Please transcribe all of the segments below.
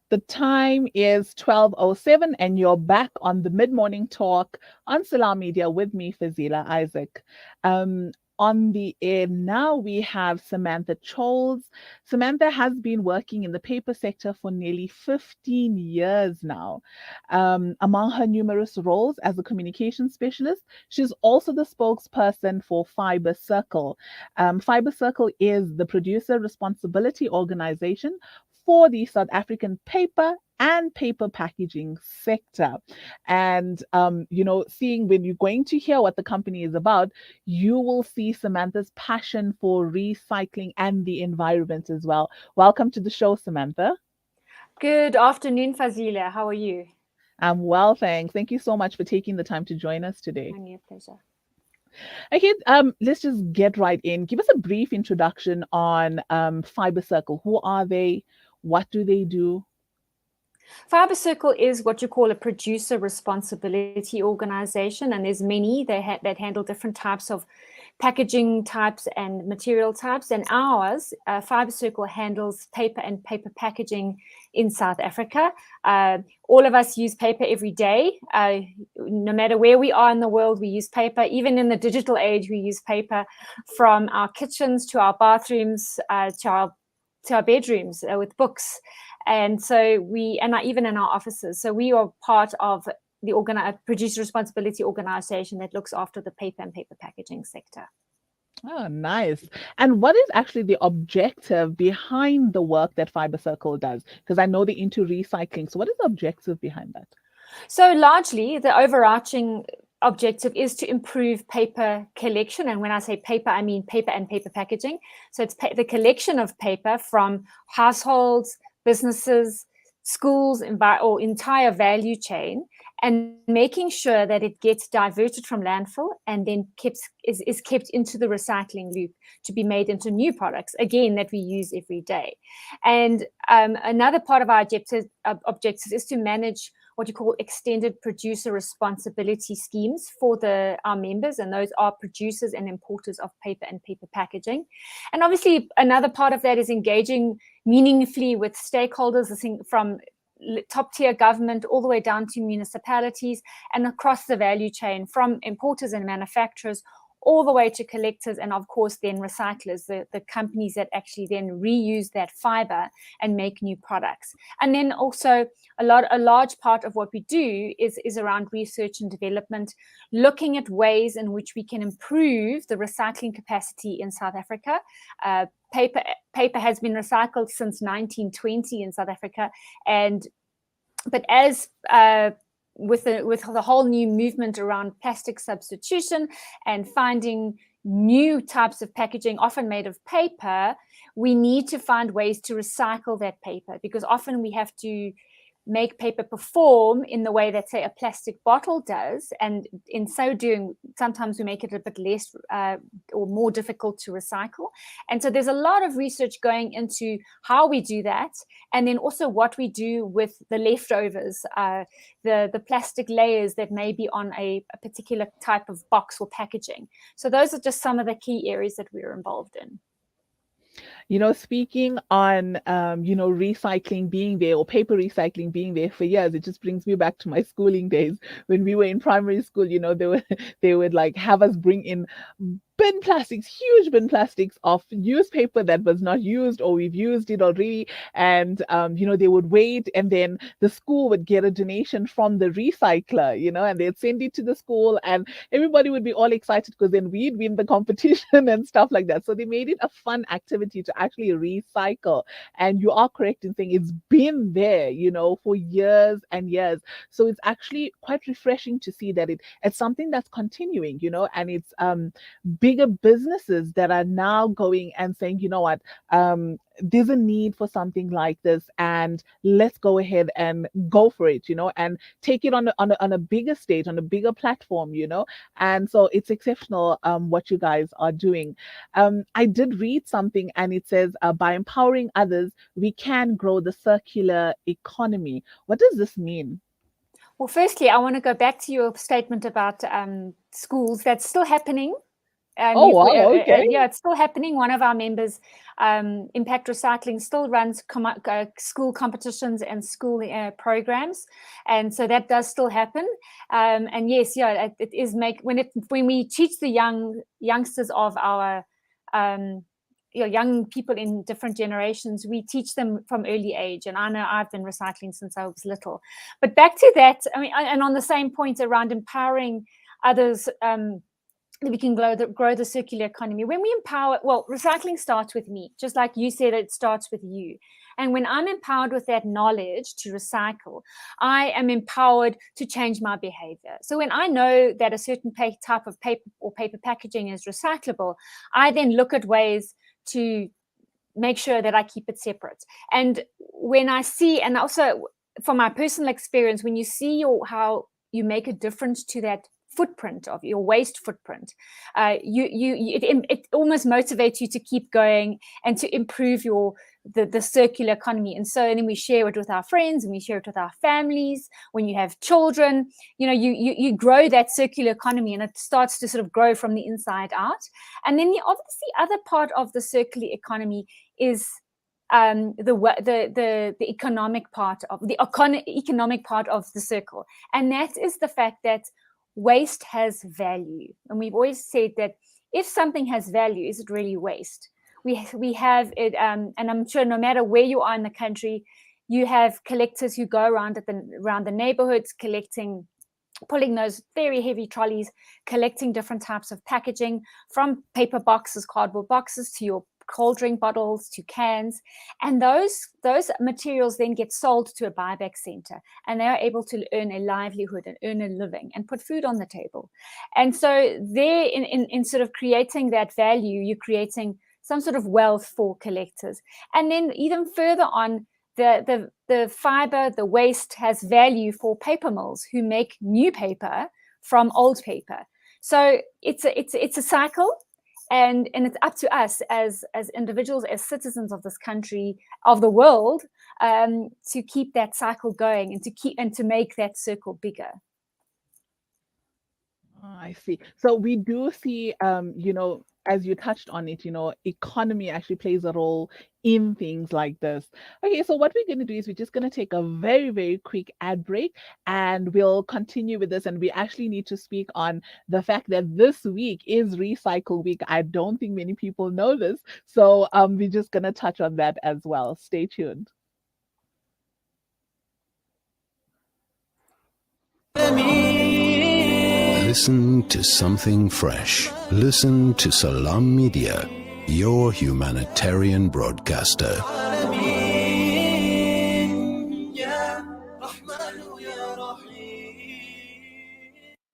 The time is 12:07 and you're back on the mid-morning talk on Salam Media with me, Fazila Isaac. Um, on the air now, we have Samantha Choles. Samantha has been working in the paper sector for nearly 15 years now. Among her numerous roles as a communication specialist, she's also the spokesperson for Fibre Circle. Fibre Circle is the producer responsibility organization for the South African paper and paper packaging sector. And, seeing when you're going to hear what the company is about, you will see Samantha's passion for recycling and the environment as well. Welcome to the show, Samantha. Good afternoon, Fazila. How are you? I'm well, thanks. Thank you so much for taking the time to join us today. My pleasure. Okay, let's just get right in. Give us a brief introduction on Fiber Circle. Who are they? What do they do? Fibre Circle is what you call a producer responsibility organization, and there's many that handle different types of packaging types and material types. And ours, Fibre Circle, handles paper and paper packaging in South Africa. All of us use paper every day. No matter where we are in the world, we use paper. Even in the digital age, we use paper, from our kitchens to our bathrooms to our bedrooms with books. And so even in our offices. So we are part of the producer responsibility organization that looks after the paper and paper packaging sector. Oh, nice. And what is actually the objective behind the work that Fiber Circle does? Because I know they're into recycling. So what is the objective behind that? So largely, the overarching objective is to improve paper collection. And when I say paper, I mean paper and paper packaging. So it's the collection of paper from households, businesses, schools, or entire value chain, and making sure that it gets diverted from landfill and then is kept into the recycling loop to be made into new products, again, that we use every day. And another part of our objectives is to manage what you call extended producer responsibility schemes for our members, and those are producers and importers of paper and paper packaging. And obviously, another part of that is engaging meaningfully with stakeholders, from top tier government all the way down to municipalities and across the value chain, from importers and manufacturers all the way to collectors, and of course then recyclers, the companies that actually then reuse that fiber and make new products. And then also a large part of what we do is around research and development, looking at ways in which we can improve the recycling capacity in South Africa. Paper has been recycled since 1920 in South Africa, but as with the whole new movement around plastic substitution and finding new types of packaging, often made of paper, we need to find ways to recycle that paper, because often we have to make paper perform in the way that, say, a plastic bottle does, and in so doing, sometimes we make it a bit less or more difficult to recycle. And so there's a lot of research going into how we do that, and then also what we do with the leftovers, the plastic layers that may be on a particular type of box or packaging. So those are just some of the key areas that we're involved in. Speaking on, recycling being there, or paper recycling being there for years, it just brings me back to my schooling days when we were in primary school. They would like have us bring in huge bin plastics of newspaper that was not used, or we've used it already. And, they would wait, and then the school would get a donation from the recycler, and they'd send it to the school, and everybody would be all excited because then we'd win the competition and stuff like that. So they made it a fun activity to actually recycle. And you are correct in saying it's been there, for years and years. So it's actually quite refreshing to see that it's something that's continuing, and it's bigger businesses that are now going and saying, you know what, there's a need for something like this, and let's go ahead and go for it, and take it on a bigger stage, on a bigger platform, and so it's exceptional what you guys are doing. I did read something, and it says, by empowering others, we can grow the circular economy. What does this mean? Well, firstly, I want to go back to your statement about schools. That's still happening And Oh, wow, okay. yeah, it's still happening. One of our members, Impact Recycling, still runs school competitions and school programs, and so that does still happen. And yes, yeah, it is when we teach the youngsters of our young people in different generations, we teach them from early age. And I know I've been recycling since I was little. But back to that, I mean, and on the same point around empowering others. We can grow the circular economy. When we empower, well, recycling starts with me, just like you said, it starts with you. And when I'm empowered with that knowledge to recycle, I am empowered to change my behavior. So when I know that a certain type of paper or paper packaging is recyclable, I then look at ways to make sure that I keep it separate. And when I see, and also from my personal experience, when you see how you make a difference to that footprint of your waste footprint, it almost motivates you to keep going and to improve the circular economy. And so then we share it with our friends, and we share it with our families. When you have children, you grow that circular economy, and it starts to sort of grow from the inside out. And then the other part of the circular economy is the economic part of the circle, and that is the fact that waste has value. And we've always said that if something has value, is it really waste? We have it, and I'm sure no matter where you are in the country, you have collectors who go around the neighborhoods pulling those very heavy trolleys, collecting different types of packaging, from paper boxes, cardboard boxes, to your cold drink bottles, to cans. And those materials then get sold to a buyback center, and they are able to earn a livelihood and earn a living and put food on the table. And so there, in sort of creating that value, you're creating some sort of wealth for collectors. And then even further on, the fiber, the waste has value for paper mills who make new paper from old paper. So it's a cycle. And it's up to us as individuals, as citizens of this country, of the world, to keep that cycle going, and to make that circle bigger. Oh, I see. So we do see, as you touched on it, economy actually plays a role in things like this. Okay, so what we're going to do is we're just going to take a very, very quick ad break, and we'll continue with this. And we actually need to speak on the fact that this week is Recycle Week. I don't think many people know this. So we're just going to touch on that as well. Stay tuned. Listen to something fresh. Listen to Salam Media, your humanitarian broadcaster.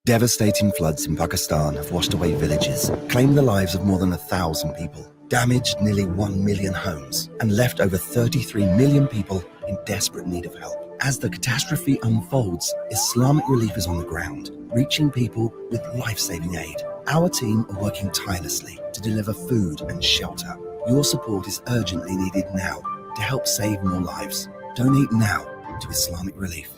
Devastating floods in Pakistan have washed away villages, claimed the lives of more than 1,000 people, damaged nearly 1 million homes, and left over 33 million people in desperate need of help. As the catastrophe unfolds, Islamic Relief is on the ground, reaching people with life-saving aid. Our team are working tirelessly to deliver food and shelter. Your support is urgently needed now to help save more lives. Donate now to Islamic Relief.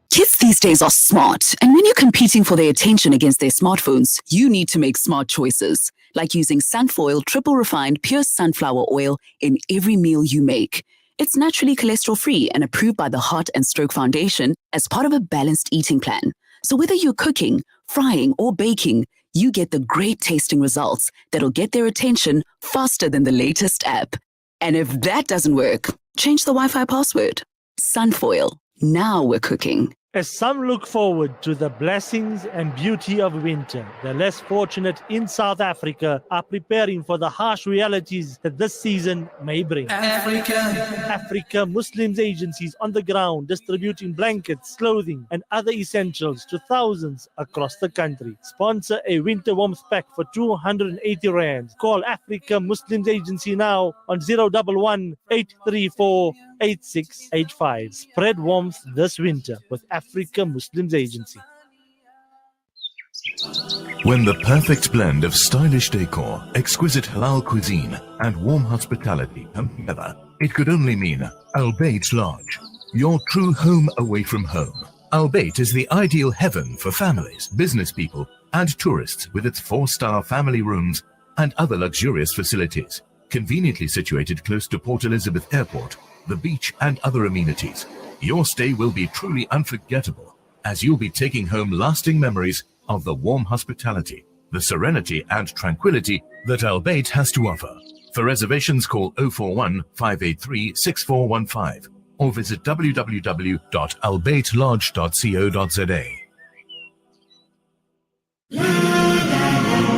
Kids these days are smart, and when you're competing for their attention against their smartphones, you need to make smart choices, like using Sunfoil triple refined pure sunflower oil in every meal you make. It's naturally cholesterol-free and approved by the Heart and Stroke Foundation as part of a balanced eating plan. So whether you're cooking, frying, or baking, you get the great tasting results that'll get their attention faster than the latest app. And if that doesn't work, change the Wi-Fi password. Sunfoil. Now we're cooking. As some look forward to the blessings and beauty of winter, the less fortunate in South Africa are preparing for the harsh realities that this season may bring. Africa Muslims agencies on the ground distributing blankets, clothing and other essentials to thousands across the country. Sponsor a winter warmth pack for 280 Rand. Call Africa Muslims Agency now on 011 834 8685. Spread warmth this winter with Africa Muslims Agency. When the perfect blend of stylish decor, exquisite halal cuisine, and warm hospitality come together, it could only mean Al Bayt Lodge, your true home away from home. Al Bayt is the ideal heaven for families, business people, and tourists with its 4-star family rooms and other luxurious facilities. Conveniently situated close to Port Elizabeth Airport, the beach and other amenities, your stay will be truly unforgettable as you'll be taking home lasting memories of the warm hospitality, the serenity and tranquility that Albait has to offer. For reservations, call 041 583 6415 or visit www.albaitlodge.co.za.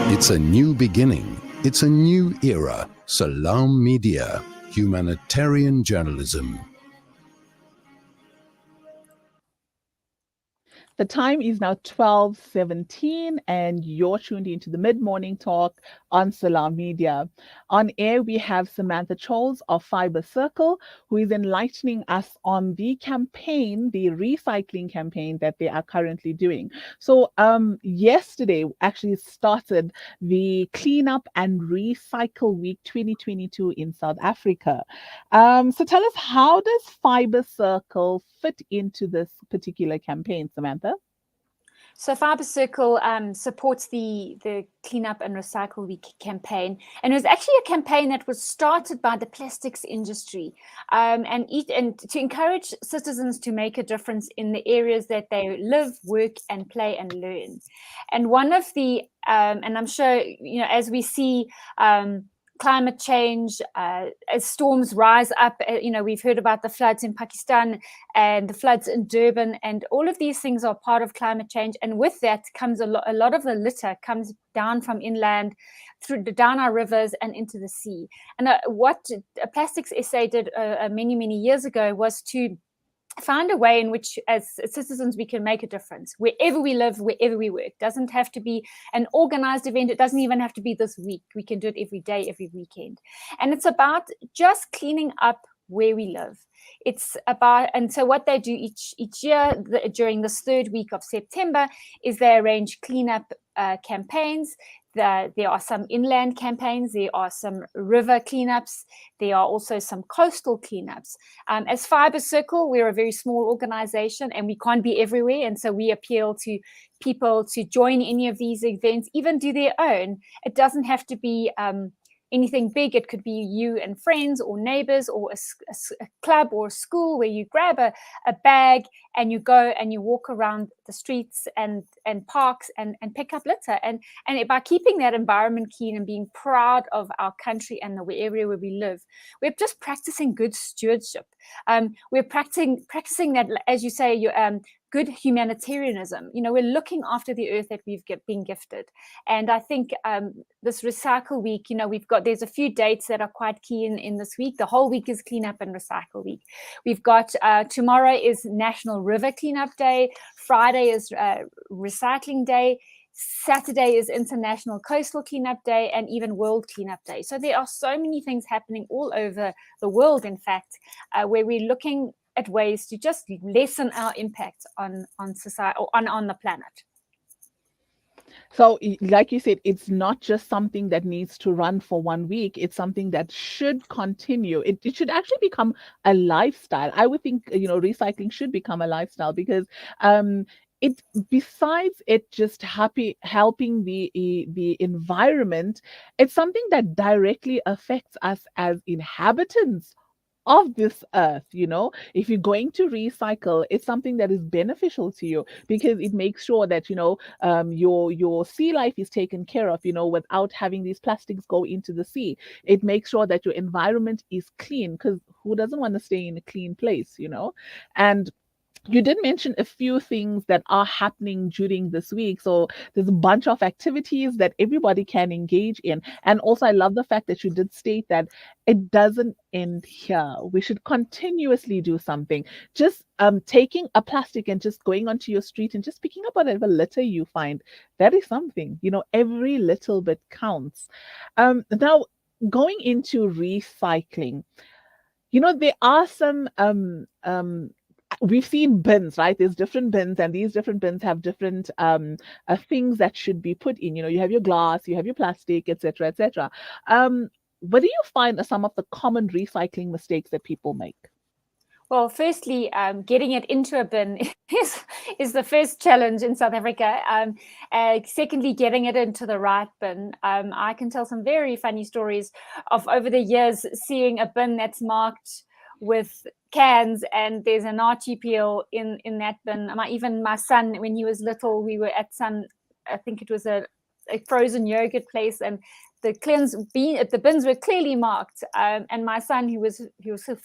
It's a new beginning. It's a new era. Salam Media, humanitarian journalism. The time is now 12:17 and you're tuned into the mid-morning talk on Salam Media. On air, we have Samantha Choles of Fibre Circle, who is enlightening us on the campaign, the recycling campaign that they are currently doing. So yesterday actually started the Cleanup and Recycle Week 2022 in South Africa. So tell us, how does Fibre Circle fit into this particular campaign, Samantha? So Fibre Circle supports the Cleanup and Recycle Week campaign, and it was actually a campaign that was started by the plastics industry, and to encourage citizens to make a difference in the areas that they live, work, and play and learn. And one of the and I'm sure as we see climate change, as storms rise up, we've heard about the floods in Pakistan and the floods in Durban, and all of these things are part of climate change. And with that comes a lot of the litter comes down from inland, down our rivers and into the sea. And what Plastics SA did many years ago was to find a way in which, as citizens, we can make a difference wherever we live, wherever we work. It doesn't have to be an organized event. It doesn't even have to be this week. We can do it every day, every weekend. And it's about just cleaning up where we live. It's about, and so what they do each year during this third week of September is they arrange cleanup campaigns. There are some inland campaigns, there are some river cleanups, there are also some coastal cleanups. As Fibre Circle, we're a very small organization and we can't be everywhere. And so we appeal to people to join any of these events, even do their own. It doesn't have to be anything big. It could be you and friends or neighbors or a club or a school where you grab a bag and you go and you walk around the streets and parks and pick up litter. And by keeping that environment clean and being proud of our country and the area where we live, we're just practicing good stewardship. We're practicing that, as you say, good humanitarianism. We're looking after the earth that we've been gifted. And I think this Recycle Week, there's a few dates that are quite key in this week. The whole week is Cleanup and Recycle Week. We've got tomorrow is National River Cleanup Day. Friday is Recycling Day. Saturday is International Coastal Cleanup Day, and even World Cleanup Day. So there are so many things happening all over the world, in fact, where we're looking at ways to just lessen our impact on society or on the planet. So, like you said, it's not just something that needs to run for 1 week. It's something that should continue. It should actually become a lifestyle. I would think, recycling should become a lifestyle because it, besides it just helping the environment, it's something that directly affects us as inhabitants of this earth. If you're going to recycle, it's something that is beneficial to you because it makes sure that your sea life is taken care of, without having these plastics go into the sea. It makes sure that your environment is clean, because who doesn't want to stay in a clean place? And you did mention a few things that are happening during this week. So there's a bunch of activities that everybody can engage in. And also, I love the fact that you did state that it doesn't end here. We should continuously do something. Just taking a plastic and just going onto your street and just picking up whatever litter you find. That is something. Every little bit counts. Now, going into recycling, there are some we've seen bins, right? There's different bins, and these different bins have different things that should be put in. You have your glass, you have your plastic, etc., etc. What do you find are some of the common recycling mistakes that people make? Well, firstly, getting it into a bin is the first challenge in South Africa. Secondly, getting it into the right bin. I can tell some very funny stories of over the years seeing a bin that's marked with cans and there's an RTPL in that bin. Even my son, when he was little, we were at I think it was a frozen yogurt place, and the bins were clearly marked, and my son, he was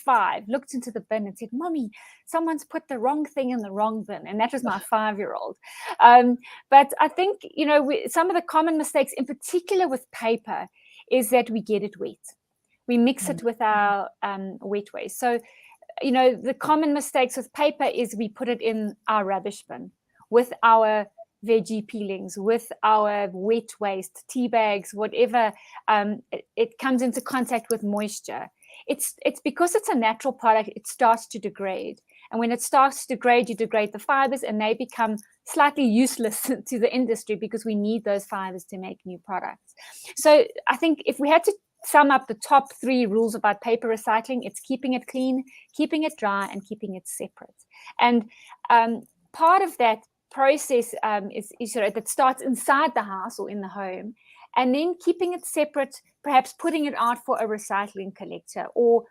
5, looked into the bin and said, "Mommy, someone's put the wrong thing in the wrong bin," and that was my 5-year-old. But I think, some of the common mistakes, in particular with paper, is that we get it wet. We mix it with our wet waste. So, the common mistakes with paper is we put it in our rubbish bin with our veggie peelings, with our wet waste, tea bags, whatever. It comes into contact with moisture. It's because it's a natural product, it starts to degrade. And when it starts to degrade, you degrade the fibers and they become slightly useless to the industry, because we need those fibers to make new products. So I think if we had to sum up the top 3 rules about paper recycling, it's keeping it clean, keeping it dry, and keeping it separate. And part of that process is that starts inside the house or in the home, and then keeping it separate, perhaps putting it out for a recycling collector, or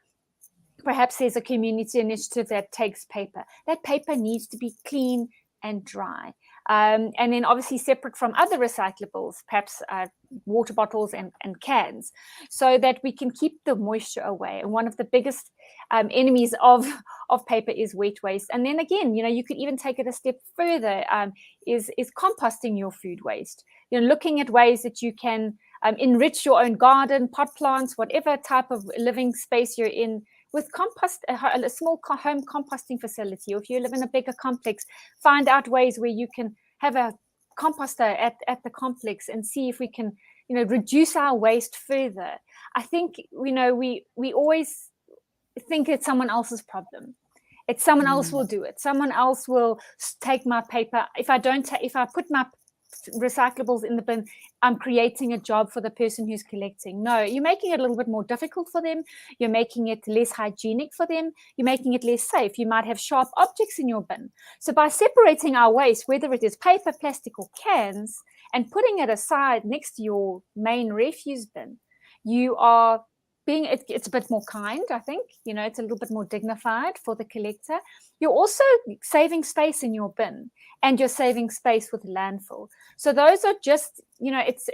perhaps there's a community initiative that takes paper. That paper needs to be clean and dry. And then obviously separate from other recyclables, perhaps water bottles and cans, so that we can keep the moisture away. And one of the biggest enemies of paper is wet waste. And then again, you could even take it a step further, is composting your food waste. Looking at ways that you can enrich your own garden, pot plants, whatever type of living space you're in, with a small home composting facility. Or if you live in a bigger complex, find out ways where you can have a composter at the complex and see if we can, reduce our waste further. I think, we always think it's someone else's problem. It's someone else will do it. Someone else will take my paper. If I put my recyclables in the bin, I'm creating a job for the person who's collecting. No, you're making it a little bit more difficult for them. You're making it less hygienic for them. You're making it less safe. You might have sharp objects in your bin. So by separating our waste, whether it is paper, plastic, or cans, and putting it aside next to your main refuse bin, you are it's a bit more kind, I think. It's a little bit more dignified for the collector. You're also saving space in your bin, and you're saving space with landfill. So those are just, it's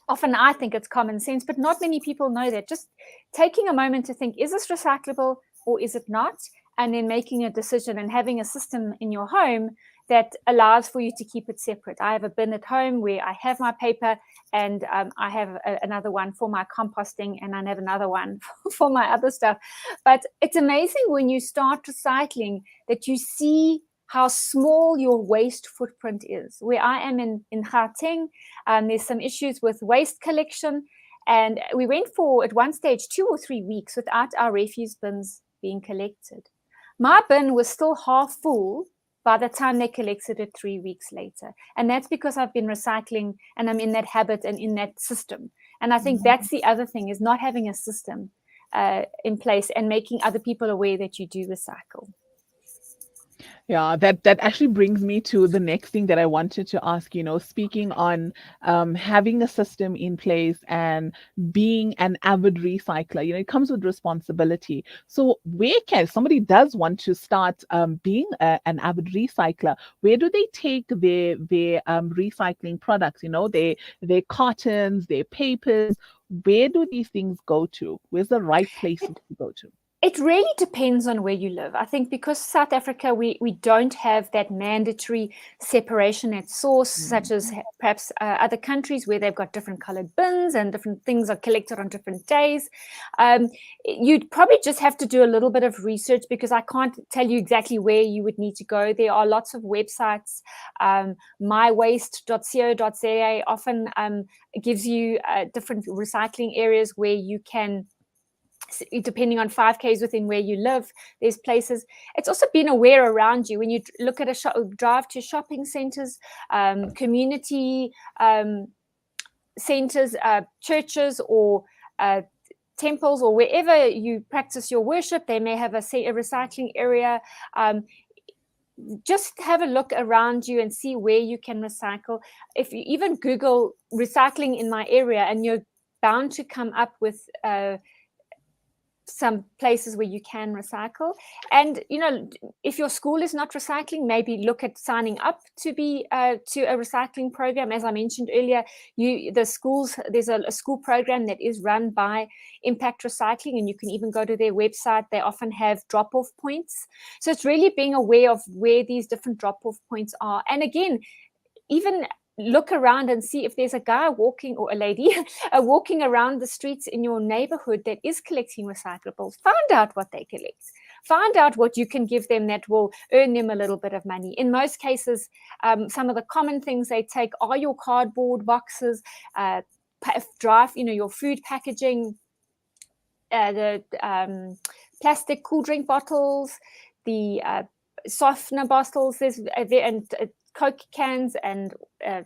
often I think it's common sense, but not many people know that. Just taking a moment to think, is this recyclable or is it not? And then making a decision and having a system in your home that allows for you to keep it separate. I have a bin at home where I have my paper, and I have another one for my composting, and I have another one for my other stuff. But it's amazing when you start recycling that you see how small your waste footprint is. Where I am in Gauteng, there's some issues with waste collection, and we went for, at one stage, 2 or 3 weeks without our refuse bins being collected. My bin was still half full by the time they collected it 3 weeks later. And that's because I've been recycling, and I'm in that habit and in that system. And I think that's the other thing, is not having a system in place and making other people aware that you do recycle. Yeah, that actually brings me to the next thing that I wanted to ask, speaking on having a system in place and being an avid recycler, it comes with responsibility. So where can somebody does want to start being an avid recycler, where do they take their recycling products, their cartons, their papers? Where do these things go to? Where's the right places to go to? It really depends on where you live. I think because South Africa, we don't have that mandatory separation at source, such as perhaps other countries where they've got different colored bins and different things are collected on different days. You'd probably just have to do a little bit of research, because I can't tell you exactly where you would need to go. There are lots of websites. mywaste.co.za often gives you different recycling areas where you can, depending on 5Ks within where you live, there's places. It's also being aware around you when you look at drive to shopping centers, community centers, churches, or temples or wherever you practice your worship, they may have a recycling area. Just have a look around you and see where you can recycle. If you even Google recycling in my area, and you're bound to come up with some places where you can recycle. And if your school is not recycling, maybe look at signing up to be to a recycling program. As I mentioned earlier, there's a school program that is run by Impact Recycling, and you can even go to their website. They often have drop-off points. So it's really being aware of where these different drop-off points are. And again, even look around and see if there's a guy walking, or a lady walking around the streets in your neighborhood that is collecting recyclables. Find out what they collect. Find out what you can give them that will earn them a little bit of money. In most cases, some of the common things they take are your cardboard boxes, your food packaging, the plastic cool drink bottles, the softener bottles, and Coke cans, and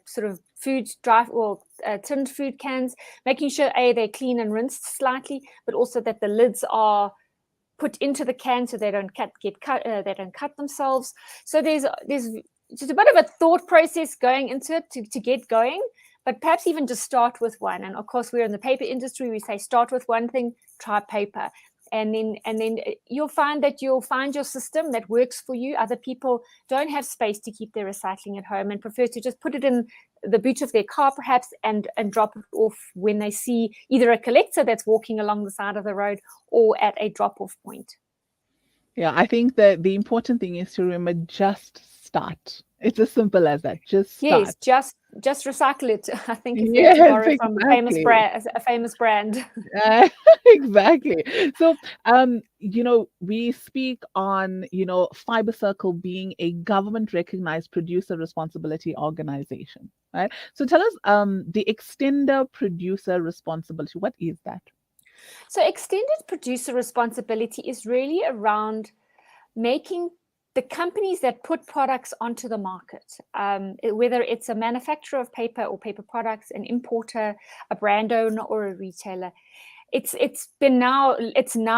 sort of tinned food cans, making sure they're clean and rinsed slightly, but also that the lids are put into the can so they don't they don't cut themselves. So there's just a bit of a thought process going into it to get going, but perhaps even just start with one. And of course, we're in the paper industry. We say start with one thing, try paper. And then you'll find your system that works for you. Other people don't have space to keep their recycling at home and prefer to just put it in the boot of their car, perhaps, and drop it off when they see either a collector that's walking along the side of the road or at a drop-off point. Yeah, I think that the important thing is to remember, just start. It's as simple as that. Just start. Yes, just recycle it. I think if we have to borrow from a famous brand. Exactly. So, we speak on, Fibre Circle being a government-recognized producer responsibility organization, right? So tell us, the extender producer responsibility. What is that? So extended producer responsibility is really around making the companies that put products onto the market, whether it's a manufacturer of paper or paper products, an importer, a brand owner, or a retailer, it's now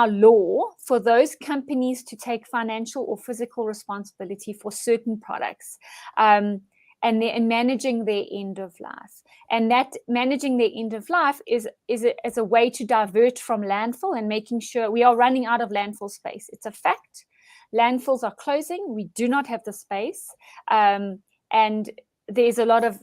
law for those companies to take financial or physical responsibility for certain products, and they're managing their end of life. And that managing their end of life is a way to divert from landfill and making sure we are running out of landfill space. It's a fact. Landfills are closing. We do not have the space. And there's a lot of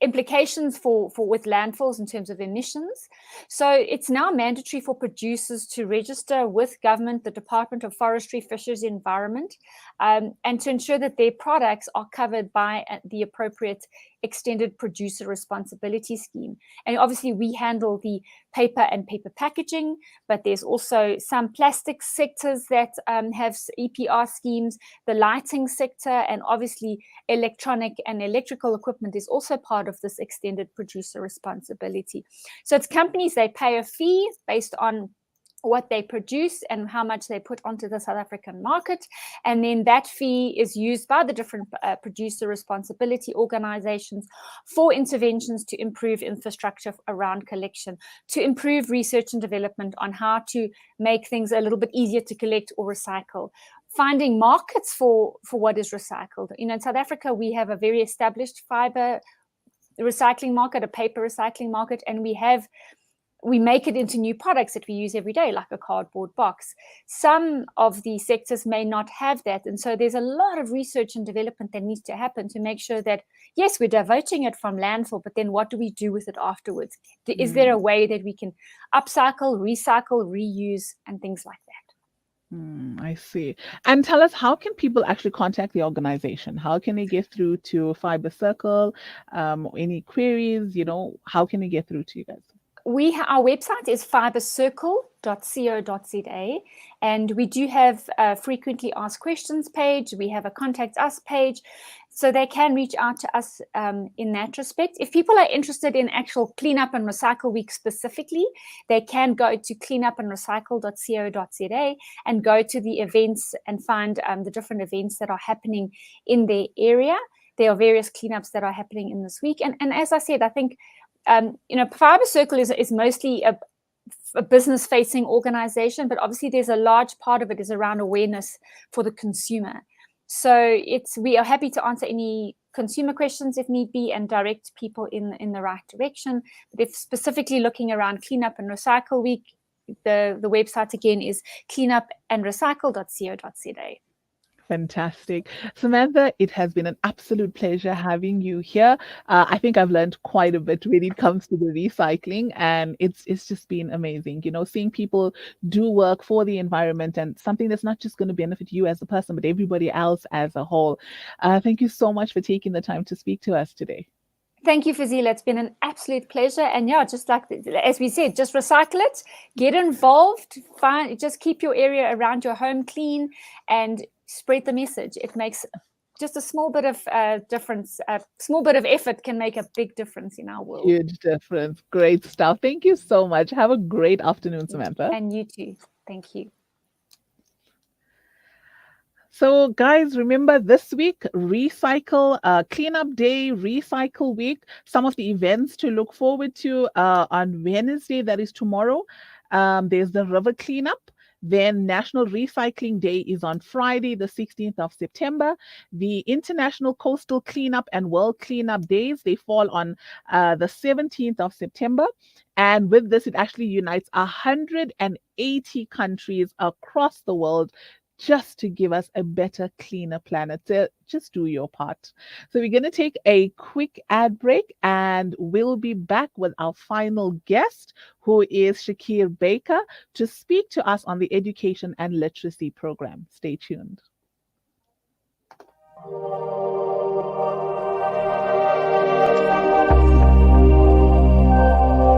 implications with landfills in terms of emissions. So it's now mandatory for producers to register with government, the Department of Forestry, Fisheries, Environment, and to ensure that their products are covered by the appropriate extended producer responsibility scheme. And obviously we handle the paper and paper packaging, but there's also some plastic sectors that have EPR schemes, the lighting sector, and obviously electronic and electrical equipment is also part of this extended producer responsibility. So it's companies, they pay a fee based on what they produce and how much they put onto the South African market. And then that fee is used by the different producer responsibility organizations for interventions to improve infrastructure around collection, to improve research and development on how to make things a little bit easier to collect or recycle, finding markets for what is recycled. In South Africa, we have a very established fiber recycling market, a paper recycling market, and we make it into new products that we use every day, like a cardboard box. Some of the sectors may not have that. And so there's a lot of research and development that needs to happen to make sure that, yes, we're diverting it from landfill, but then what do we do with it afterwards? Is there a way that we can upcycle, recycle, reuse, and things like that? I see. And tell us, how can people actually contact the organization? How can they get through to Fibre Circle? Any queries, how can they get through to you guys? Our website is fibrecircle.co.za, and we do have a frequently asked questions page. We have a contact us page, so they can reach out to us in that respect. If people are interested in actual Cleanup and Recycle Week specifically, they can go to cleanupandrecycle.co.za and go to the events and find the different events that are happening in their area. There are various cleanups that are happening in this week. And as I said, I think Fibre Circle is mostly a business-facing organization, but obviously there's a large part of it is around awareness for the consumer. So we are happy to answer any consumer questions if need be and direct people in the right direction. But if specifically looking around Cleanup and Recycle Week, the website again is cleanupandrecycle.co.za. Fantastic. Samantha, it has been an absolute pleasure having you here. I think I've learned quite a bit when it comes to the recycling, and it's just been amazing, seeing people do work for the environment and something that's not just going to benefit you as a person, but everybody else as a whole. Thank you so much for taking the time to speak to us today. Thank you, Fazila. It's been an absolute pleasure. And yeah, just like, as we said, just recycle it, get involved, just keep your area around your home clean and spread the message. It makes just a small bit of difference. A small bit of effort can make a big difference in our world. Huge difference. Great stuff. Thank you so much. Have a great afternoon, Samantha. And you too. Thank you. So guys, remember this week, Recycle Cleanup Day, Recycle Week, some of the events to look forward to on Wednesday, that is tomorrow. There's the river cleanup. Then National Recycling Day is on Friday, the 16th of September. The International Coastal Cleanup and World Cleanup Days, they fall on the 17th of September. And with this, it actually unites 180 countries across the world just to give us a better, cleaner planet. So just do your part. So we're going to take a quick ad break and we'll be back with our final guest, who is Shakir Baker, to speak to us on the Education and Literacy Program. Stay tuned.